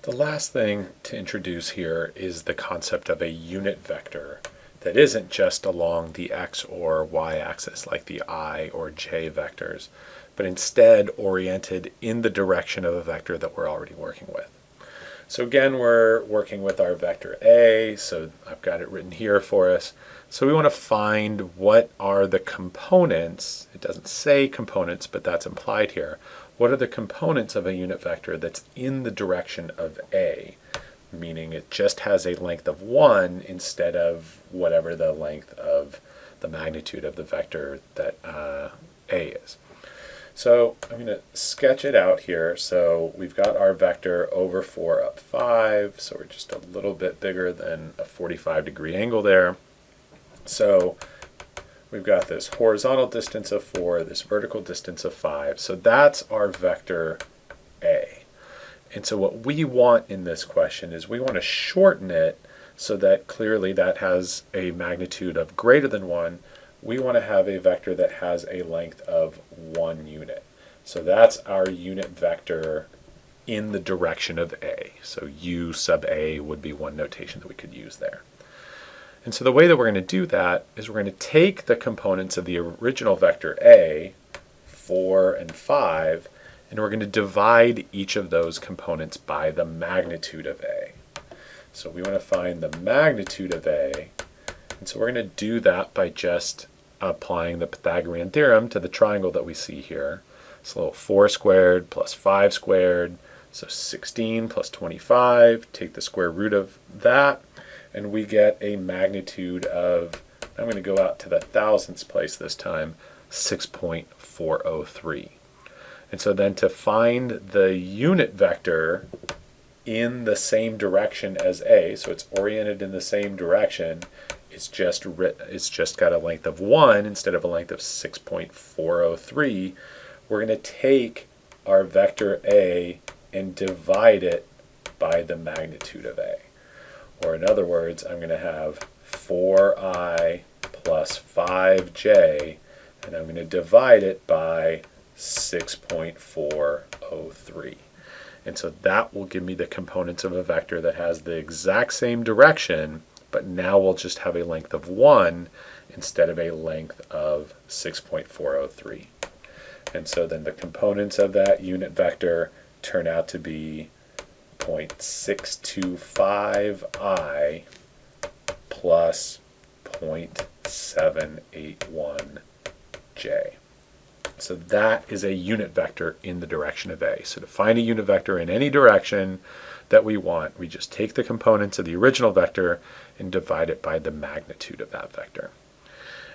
The last thing to introduce here is the concept of a unit vector that isn't just along the x or y axis like the I or j vectors, but instead oriented in the direction of a vector that we're already working with. So again, we're working with our vector A, so I've got it written here for us. So we want to find what are the components. It doesn't say components, but that's implied here. What are the components of a unit vector that's in the direction of A? Meaning it just has a length of 1 instead of whatever the length of the magnitude of the vector that A is. So I'm going to sketch it out here. So we've got our vector over 4 up 5, so we're just a little bit bigger than a 45-degree angle there. So we've got this horizontal distance of 4, this vertical distance of 5. So that's our vector A. And so what we want in this question is we want to shorten it so that clearly that has a magnitude of greater than 1. We want to have a vector that has a length of 1 unit. So that's our unit vector in the direction of A. So U sub A would be one notation that we could use there. And so the way that we're going to do that is we're going to take the components of the original vector A, 4 and 5, and we're going to divide each of those components by the magnitude of A. So we want to find the magnitude of A, and so we're going to do that by just applying the Pythagorean theorem to the triangle that we see here. So a little 4 squared plus 5 squared, so 16 plus 25, take the square root of that, and we get a magnitude of, I'm going to go out to the thousandths place this time, 6.403. And so then to find the unit vector in the same direction as A, so it's oriented in the same direction, it's just got a length of 1 instead of a length of 6.403. We're going to take our vector A and divide it by the magnitude of A. Or in other words, I'm going to have 4i plus 5j, and I'm going to divide it by 6.403. And so that will give me the components of a vector that has the exact same direction, but now we'll just have a length of 1 instead of a length of 6.403. And so then the components of that unit vector turn out to be 0.625i plus 0.781j. So that is a unit vector in the direction of A. So to find a unit vector in any direction that we want, we just take the components of the original vector and divide it by the magnitude of that vector.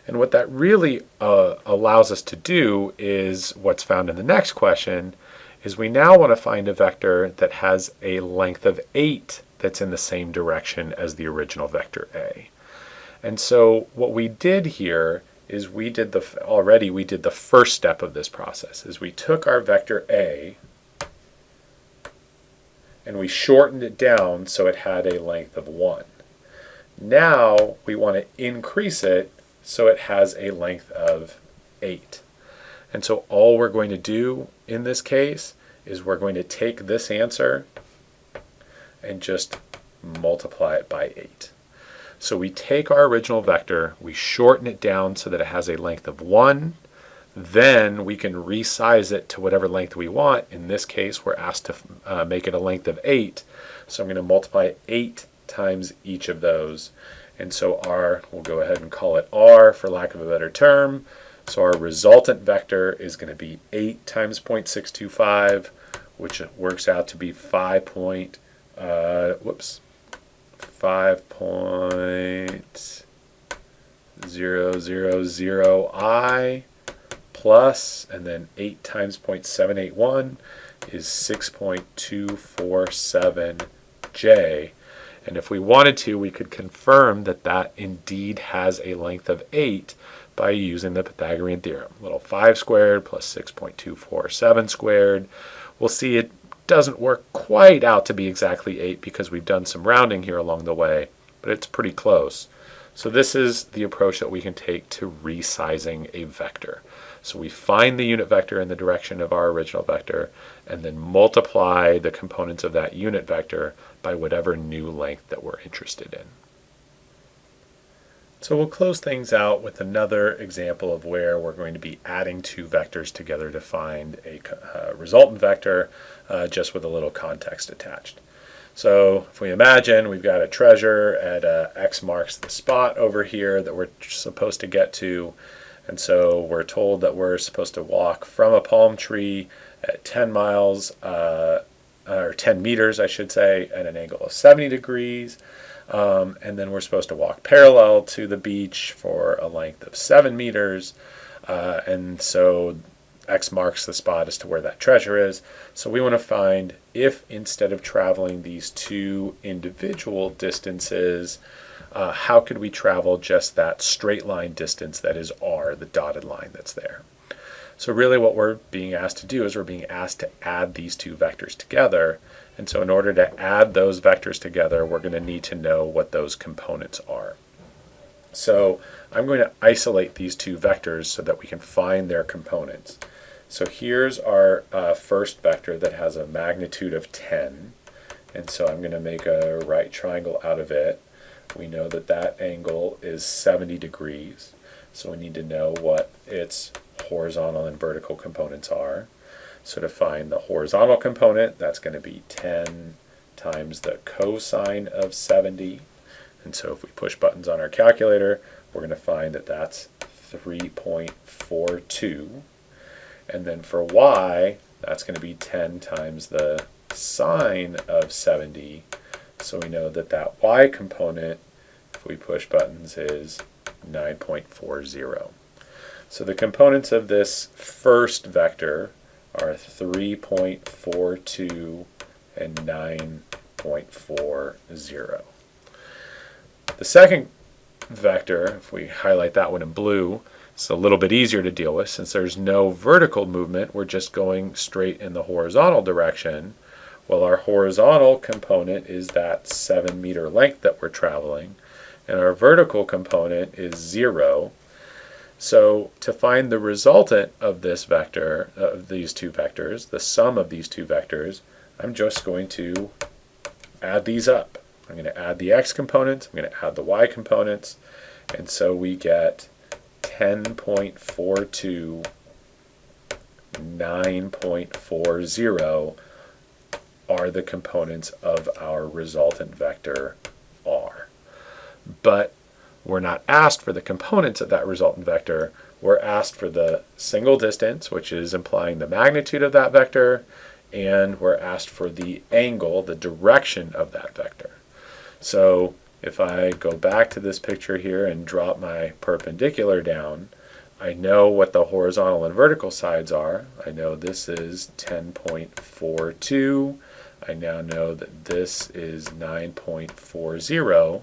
And what that really allows us to do is what's found in the next question, is we now want to find a vector that has a length of 8 that's in the same direction as the original vector A. And so what we did here is we did the first step of this process, is we took our vector A and we shortened it down so it had a length of 1. Now we want to increase it so it has a length of 8. And so all we're going to do in this case is we're going to take this answer and just multiply it by 8. So we take our original vector, we shorten it down so that it has a length of 1, then we can resize it to whatever length we want. In this case, we're asked to make it a length of 8. So I'm going to multiply 8 times each of those. And so we'll go ahead and call it R for lack of a better term. So our resultant vector is going to be 8 times 0.625, which works out to be 5.000i plus, and then 8 times 0.781 is 6.247j. And if we wanted to, we could confirm that that indeed has a length of 8 by using the Pythagorean theorem. Little 5 squared plus 6.247 squared. We'll see it doesn't work quite out to be exactly 8 because we've done some rounding here along the way, but it's pretty close. So this is the approach that we can take to resizing a vector. So we find the unit vector in the direction of our original vector, and then multiply the components of that unit vector by whatever new length that we're interested in. So we'll close things out with another example of where we're going to be adding two vectors together to find a resultant vector, just with a little context attached. So if we imagine we've got a treasure at X marks the spot over here that we're supposed to get to, and so we're told that we're supposed to walk from a palm tree at 10 miles, or 10 meters, I should say, at an angle of 70 degrees. And then we're supposed to walk parallel to the beach for a length of 7 meters. And so X marks the spot as to where that treasure is. So we want to find if instead of traveling these two individual distances, how could we travel just that straight line distance that is R, the dotted line that's there. So really what we're being asked to do is we're being asked to add these two vectors together. And so in order to add those vectors together, we're going to need to know what those components are. So I'm going to isolate these two vectors so that we can find their components. So here's our first vector that has a magnitude of 10. And so I'm going to make a right triangle out of it. We know that that angle is 70 degrees. So we need to know what its horizontal and vertical components are. So to find the horizontal component, that's going to be 10 times the cosine of 70. And so if we push buttons on our calculator, we're going to find that that's 3.42. And then for y, that's going to be 10 times the sine of 70. So we know that that y component, if we push buttons, is 9.40. So the components of this first vector are 3.42 and 9.40. The second vector, if we highlight that one in blue, it's a little bit easier to deal with since there's no vertical movement. We're just going straight in the horizontal direction. Well, our horizontal component is that 7 meter length that we're traveling, and our vertical component is 0. So to find the resultant of this vector, of these two vectors, the sum of these two vectors, I'm just going to add these up. I'm going to add the x components, I'm going to add the y components, and so we get 10.42, 9.40 are the components of our resultant vector R. But we're not asked for the components of that resultant vector. We're asked for the single distance, which is implying the magnitude of that vector, and we're asked for the angle, the direction of that vector. So if I go back to this picture here and drop my perpendicular down, I know what the horizontal and vertical sides are. I know this is 10.42. I now know that this is 9.40.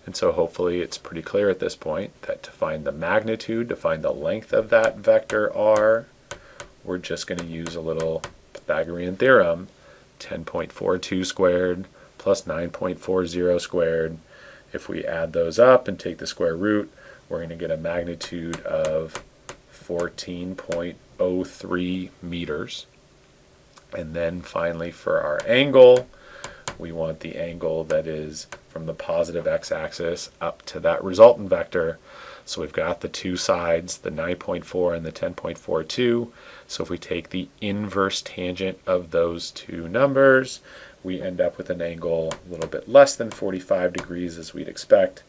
And so hopefully it's pretty clear at this point that to find the magnitude, to find the length of that vector R, we're just going to use a little Pythagorean theorem, 10.42 squared plus 9.40 squared. If we add those up and take the square root, we're going to get a magnitude of 14.03 meters. And then finally for our angle, we want the angle that is from the positive x-axis up to that resultant vector. So we've got the two sides, the 9.4 and the 10.42. So if we take the inverse tangent of those two numbers, we end up with an angle a little bit less than 45 degrees as we'd expect,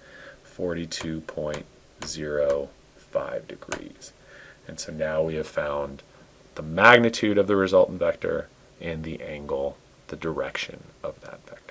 42.05 degrees. And so now we have found the magnitude of the resultant vector and the angle, the direction of that vector.